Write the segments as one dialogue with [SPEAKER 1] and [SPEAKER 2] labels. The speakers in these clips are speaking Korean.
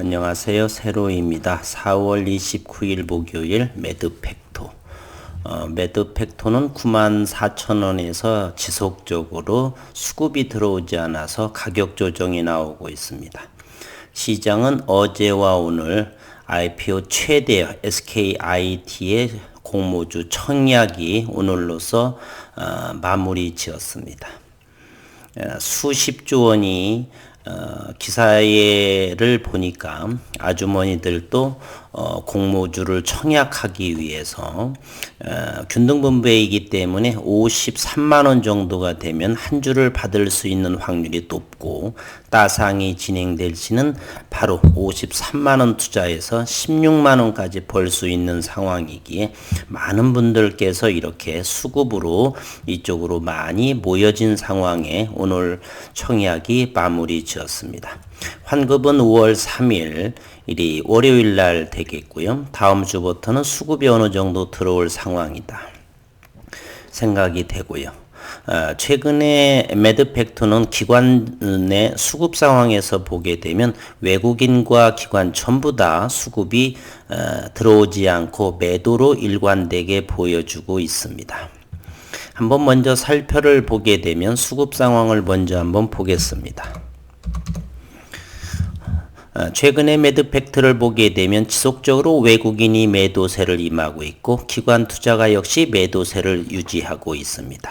[SPEAKER 1] 안녕하세요. 세로입니다. 4월 29일 목요일 매드팩토. 매드팩토는 94,000원에서 지속적으로 수급이 들어오지 않아서 가격 조정이 나오고 있습니다. 시장은 어제와 오늘 IPO 최대 SKIT의 공모주 청약이 오늘로서 마무리 지었습니다. 수십조 원이 기사를 보니까 아주머니들도 공모주를 청약하기 위해서 균등분배이기 때문에 53만원 정도가 되면 한 주를 받을 수 있는 확률이 높고, 따상이 진행될지는 바로 53만원 투자해서 16만원까지 벌 수 있는 상황이기에 많은 분들께서 이렇게 수급으로 이쪽으로 많이 모여진 상황에 오늘 청약이 마무리 지었습니다. 환급은 5월 3일 일이 월요일 날 되겠고요. 다음 주부터는 수급이 어느 정도 들어올 상황이다 생각이 되고요. 최근에 매드팩토는 기관의 수급 상황에서 보게 되면 외국인과 기관 전부 다 수급이 들어오지 않고 매도로 일관되게 보여주고 있습니다. 한번 먼저 살펴를 보게 되면 수급 상황을 먼저 한번 보겠습니다. 최근에 매드팩트를 보게 되면 지속적으로 외국인이 매도세를 임하고 있고, 기관 투자가 역시 매도세를 유지하고 있습니다.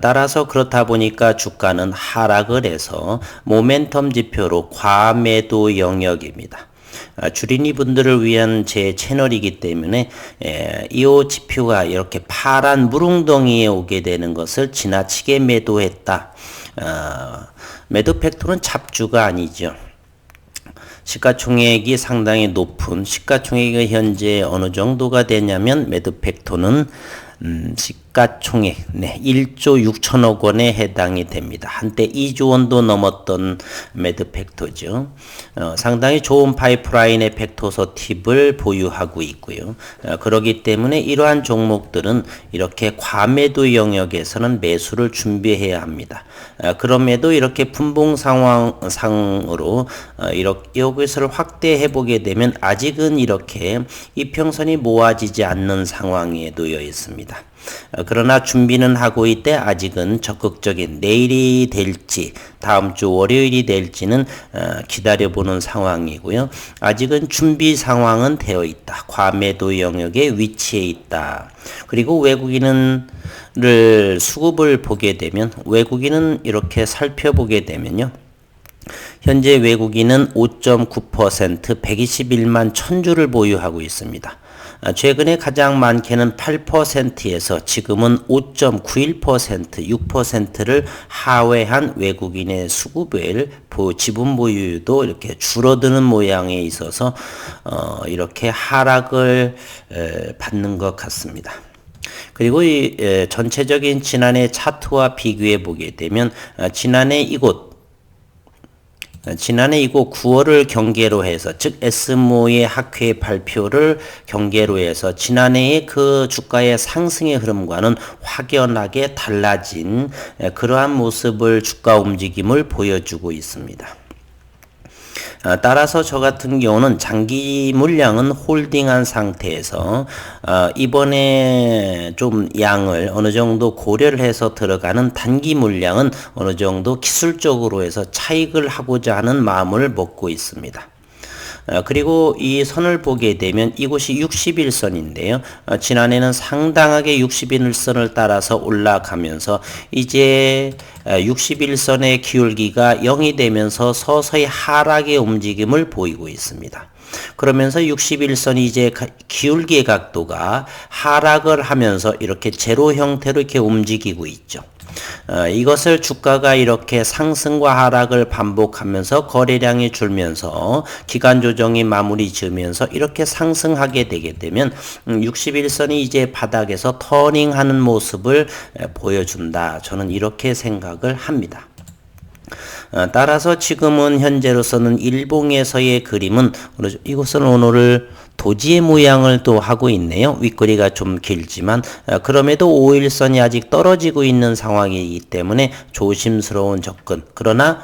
[SPEAKER 1] 따라서 그렇다 보니까 주가는 하락을 해서 모멘텀 지표로 과매도 영역입니다. 주린이 분들을 위한 제 채널이기 때문에 이 지표가 이렇게 파란 물웅덩이에 오게 되는 것을 지나치게 매도했다. 매드팩토는 잡주가 아니죠. 시가총액이 상당히 높은, 시가총액이 현재 어느 정도가 되냐면 매드팩토는 시가총액 1조 6천억 원에 해당이 됩니다. 한때 2조 원도 넘었던 매드팩토죠. 상당히 좋은 파이프라인의 팩토서 팁을 보유하고 있고요. 그렇기 때문에 이러한 종목들은 이렇게 과매도 영역에서는 매수를 준비해야 합니다. 그럼에도 이렇게 분봉 상으로 이렇게 여기서를 확대해 보게 되면 아직은 이렇게 이평선이 모아지지 않는 상황에 놓여 있습니다. 그러나 준비는 하고 있대 아직은 적극적인 내일이 될지 다음 주 월요일이 될지는 기다려보는 상황이고요. 아직은 준비 상황은 되어 있다. 과매도 영역에 위치해 있다. 그리고 외국인을 수급을 보게 되면, 외국인은 이렇게 살펴보게 되면요. 현재 외국인은 5.9% 121만 1000주를 보유하고 있습니다. 최근에 가장 많게는 8%에서 지금은 5.91% 6%를 하회한 외국인의 수급을 지분 보유도 이렇게 줄어드는 모양에 있어서 이렇게 하락을 받는 것 같습니다. 그리고 이 전체적인 지난해 차트와 비교해 보게 되면 지난해 이곳 9월을 경계로 해서, 즉 에스모의 학회 발표를 경계로 해서 지난해의 그 주가의 상승의 흐름과는 확연하게 달라진 그러한 모습을 주가 움직임을 보여주고 있습니다. 따라서 저 같은 경우는 장기 물량은 홀딩한 상태에서 이번에 좀 양을 어느 정도 고려를 해서 들어가는 단기 물량은 어느 정도 기술적으로 해서 차익을 하고자 하는 마음을 먹고 있습니다. 그리고 이 선을 보게 되면 이곳이 60일선인데요. 지난해는 상당하게 60일선을 따라서 올라가면서 이제 60일선의 기울기가 0이 되면서 서서히 하락의 움직임을 보이고 있습니다. 그러면서 61선이 이제 기울기의 각도가 하락을 하면서 이렇게 제로 형태로 이렇게 움직이고 있죠. 이것을 주가가 이렇게 상승과 하락을 반복하면서 거래량이 줄면서 기간 조정이 마무리 지으면서 이렇게 상승하게 되게 되면 61선이 이제 바닥에서 터닝하는 모습을 보여준다. 저는 이렇게 생각을 합니다. 따라서 지금은 현재로서는 일봉에서의 그림은 이곳은 오늘을 도지의 모양을 또 하고 있네요. 윗꼬리가 좀 길지만 그럼에도 5일선이 아직 떨어지고 있는 상황이기 때문에 조심스러운 접근. 그러나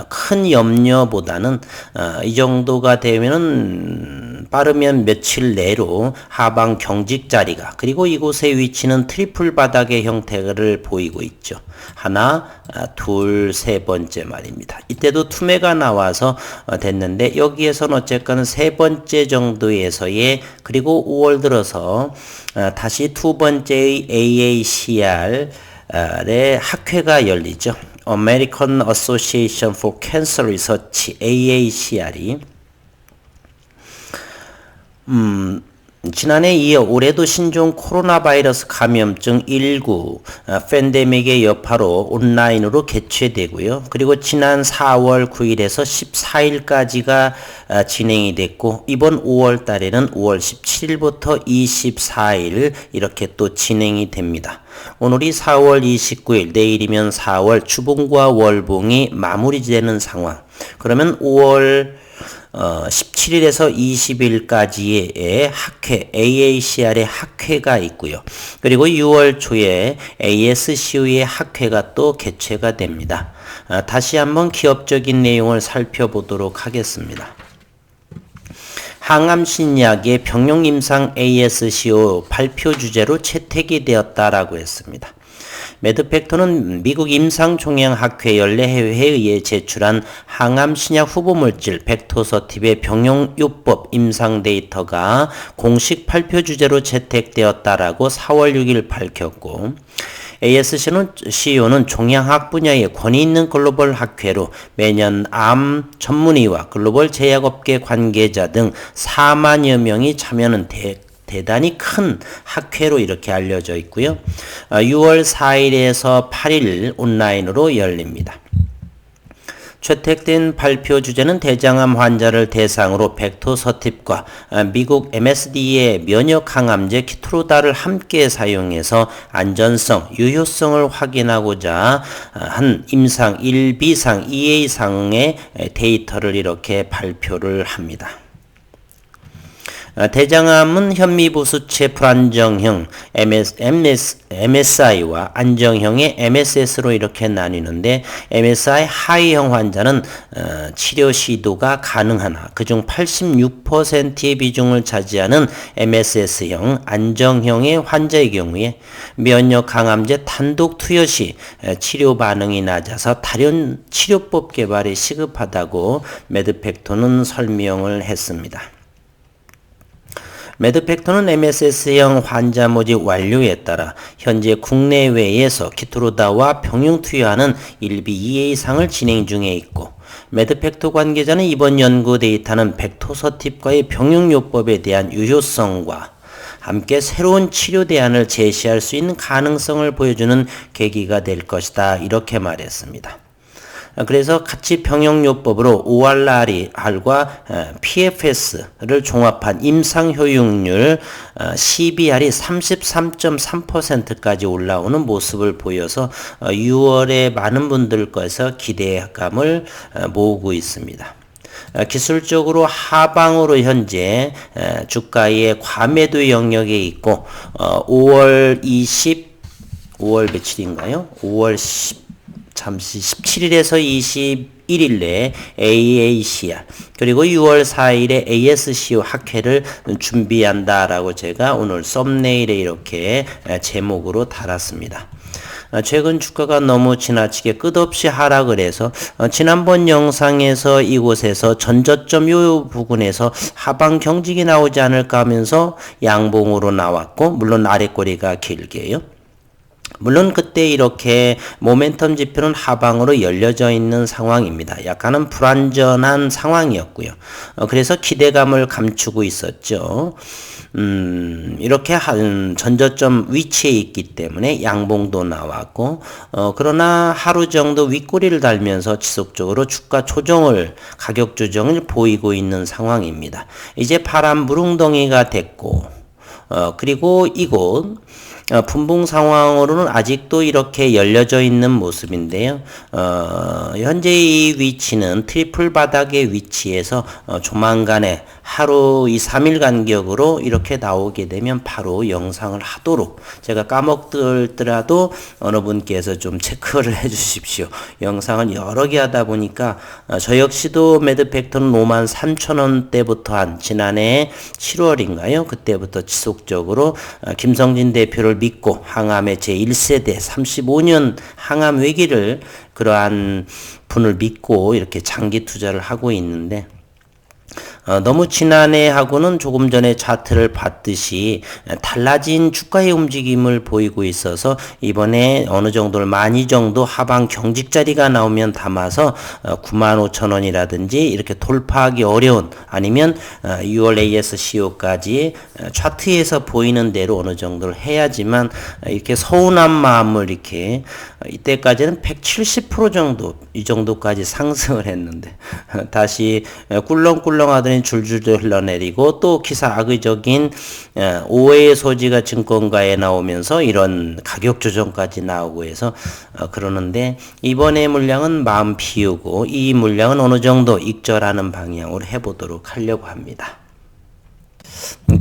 [SPEAKER 1] 큰 염려보다는 이 정도가 되면은 빠르면 며칠 내로 하방 경직 자리가, 그리고 이곳의 위치는 트리플 바닥의 형태를 보이고 있죠. 하나, 둘, 세 번째 말입니다. 이때도 투매가 나와서 됐는데, 여기에서는 어쨌거나 세 번째 정도에서의, 그리고 5월 들어서 다시 두 번째의 AACR의 학회가 열리죠. American Association for Cancer Research, AACR이 지난해 이어 올해도 신종 코로나 바이러스 감염증 19 팬데믹의 여파로 온라인으로 개최되고요. 그리고 지난 4월 9일에서 14일까지가 진행이 됐고, 이번 5월 달에는 5월 17일부터 24일 이렇게 또 진행이 됩니다. 오늘이 4월 29일, 내일이면 4월 주봉과 월봉이 마무리되는 상황. 그러면 5월 17일에서 20일까지의 학회, AACR의 학회가 있고요. 그리고 6월 초에 ASCO의 학회가 또 개최가 됩니다. 다시 한번 기업적인 내용을 살펴보도록 하겠습니다. 항암 신약의 병용 임상 ASCO 발표 주제로 채택이 되었다라고 했습니다. 매드팩토는 미국 임상종양학회 연례회의에 의해 제출한 항암 신약 후보물질 벡토서팁의 병용요법 임상 데이터가 공식 발표 주제로 채택되었다라고 4월 6일 밝혔고, ASCO는 종양학 분야의 권위 있는 글로벌 학회로 매년 암 전문의와 글로벌 제약업계 관계자 등 4만여 명이 참여하는 대단히 큰 학회로 이렇게 알려져 있고요. 6월 4일에서 8일 온라인으로 열립니다. 채택된 발표 주제는 대장암 환자를 대상으로 벡토서팁과 미국 MSD의 면역 항암제 키트루다를 함께 사용해서 안전성, 유효성을 확인하고자 한 임상 1B상, 2A상의 데이터를 이렇게 발표를 합니다. 대장암은 현미부수체 불안정형 MSI와 안정형의 MSS로 이렇게 나뉘는데, MSI 하이형 환자는 치료 시도가 가능하나 그중 86%의 비중을 차지하는 MSS형 안정형의 환자의 경우에 면역 강암제 단독 투여 시 치료 반응이 낮아서 다른 치료법 개발이 시급하다고 매드팩토는 설명을 했습니다. 매드팩토는 MSS형 환자 모집 완료에 따라 현재 국내외에서 키트루다와 병용 투여하는 1B 2A상을 진행 중에 있고, 매드팩토 관계자는 이번 연구 데이터는 벡토서팁과의 병용요법에 대한 유효성과 함께 새로운 치료 대안을 제시할 수 있는 가능성을 보여주는 계기가 될 것이다, 이렇게 말했습니다. 그래서 같이 병용요법으로 ORR과 PFS를 종합한 임상 효용률 CBR이 33.3%까지 올라오는 모습을 보여서 6월에 많은 분들 거에서 기대감을 모으고 있습니다. 기술적으로 하방으로 현재 주가의 과매도 영역에 있고, 5월 며칠인가요? 5월 17일에서 21일 내 AACR, 그리고 6월 4일에 ASCO 학회를 준비한다라고 제가 오늘 썸네일에 이렇게 제목으로 달았습니다. 최근 주가가 너무 지나치게 끝없이 하락을 해서 지난번 영상에서 이곳에서 전저점 요 부근에서 하방 경직이 나오지 않을까 하면서 양봉으로 나왔고, 물론 아랫꼬리가 길게요. 물론 그때 이렇게 모멘텀 지표는 하방으로 열려져 있는 상황입니다. 약간은 불안전한 상황이었고요. 그래서 기대감을 감추고 있었죠. 이렇게 한 전저점 위치에 있기 때문에 양봉도 나왔고, 그러나 하루 정도 윗꼬리를 달면서 지속적으로 주가 조정을, 가격 조정을 보이고 있는 상황입니다. 이제 파란 물웅덩이가 됐고, 그리고 이곳 분봉 상황으로는 아직도 이렇게 열려져 있는 모습인데요. 현재 이 위치는 트리플 바닥의 위치에서 조만간에 하루 3일 간격으로 이렇게 나오게 되면 바로 영상을 하도록, 제가 까먹더라도 어느 분께서 좀 체크를 해 주십시오. 영상을 여러 개 하다 보니까 저 역시도 매드팩터는 53,000원대부터 한 지난해 7월인가요? 그때부터 지속적으로 김성진 대표를 믿고 항암의 제1세대 35년 항암 외기를 그러한 분을 믿고 이렇게 장기 투자를 하고 있는데, 너무 지난해하고는 조금 전에 차트를 봤듯이 달라진 주가의 움직임을 보이고 있어서 이번에 어느 정도를 12,000 정도 하방 경직 자리가 나오면 담아서 95,000원이라든지 이렇게 돌파하기 어려운, 아니면 6월 ASCO까지 차트에서 보이는 대로 어느 정도를 해야지만 이렇게 서운한 마음을 이렇게, 이때까지는 170% 정도, 이 정도까지 상승을 했는데 다시 꿀렁꿀렁 하더니 줄줄줄 흘러내리고, 또 기사 악의적인 오해의 소지가 증권가에 나오면서 이런 가격 조정까지 나오고 해서 그러는데, 이번에 물량은 마음 비우고 이 물량은 어느 정도 익절하는 방향으로 해보도록 하려고 합니다.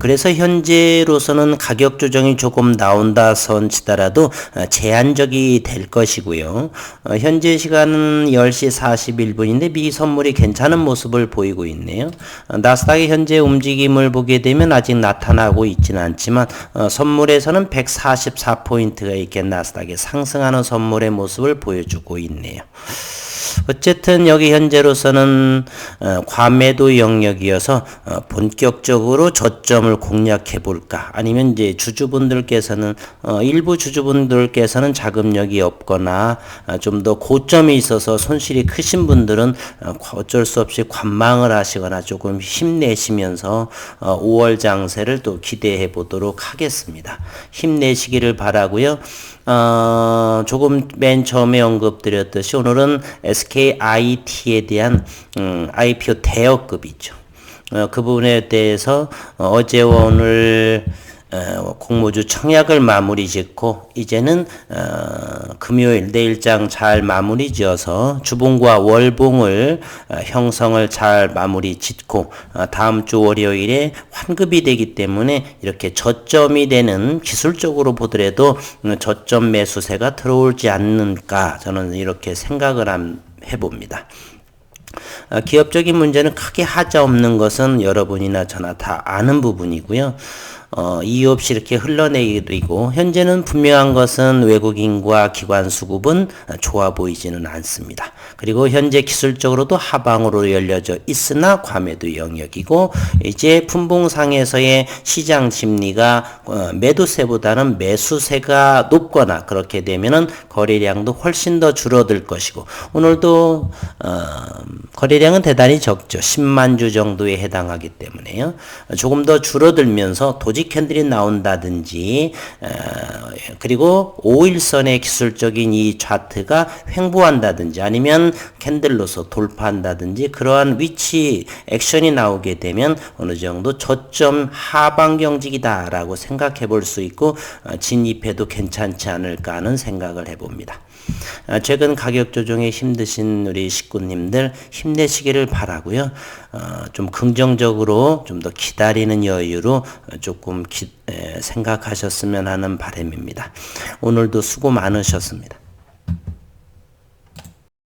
[SPEAKER 1] 그래서 현재로서는 가격 조정이 조금 나온다 손치더라도 제한적이 될 것이고요. 현재 시간은 10시 41분인데 미 선물이 괜찮은 모습을 보이고 있네요. 나스닥의 현재 움직임을 보게 되면 아직 나타나고 있지는 않지만 선물에서는 144포인트가 이렇게 나스닥에 상승하는 선물의 모습을 보여주고 있네요. 어쨌든 여기 현재로서는 과매도 영역이어서 본격적으로 저점을 공략해 볼까, 아니면 이제 주주분들께서는 일부 주주분들께서는 자금력이 없거나 좀 더 고점이 있어서 손실이 크신 분들은 어쩔 수 없이 관망을 하시거나 조금 힘내시면서 5월 장세를 또 기대해 보도록 하겠습니다. 힘내시기를 바라고요. 조금 맨 처음에 언급드렸듯이 오늘은 SKIT에 대한 IPO 대여급이죠. 그 부분에 대해서 어제와 오늘 공모주 청약을 마무리 짓고, 이제는 금요일 내일장 잘 마무리 지어서 주봉과 월봉을 형성을 잘 마무리 짓고 다음 주 월요일에 환급이 되기 때문에 이렇게 저점이 되는, 기술적으로 보더라도 저점 매수세가 들어올지 않는가, 저는 이렇게 생각을 해봅니다. 기업적인 문제는 크게 하자 없는 것은 여러분이나 저나 다 아는 부분이고요. 이유 없이 이렇게 흘러내리고, 현재는 분명한 것은 외국인과 기관 수급은 좋아 보이지는 않습니다. 그리고 현재 기술적으로도 하방으로 열려져 있으나 과매도 영역이고, 이제 분봉상에서의 시장 심리가 매도세보다는 매수세가 높거나 그렇게 되면은 거래량도 훨씬 더 줄어들 것이고, 오늘도 거래량은 대단히 적죠. 10만 주 정도에 해당하기 때문에요. 조금 더 줄어들면서 도직 캔들이 나온다든지, 그리고 5일선의 기술적인 이 차트가 횡보한다든지, 아니면 캔들로서 돌파한다든지, 그러한 위치 액션이 나오게 되면 어느 정도 저점 하방 경직이다 라고 생각해 볼 수 있고, 진입해도 괜찮지 않을까 하는 생각을 해봅니다. 최근 가격 조정에 힘드신 우리 식구님들 힘내시기를 바라고요. 좀 긍정적으로 좀 더 기다리는 여유로 조금 생각하셨으면 하는 바람입니다. 오늘도 수고 많으셨습니다.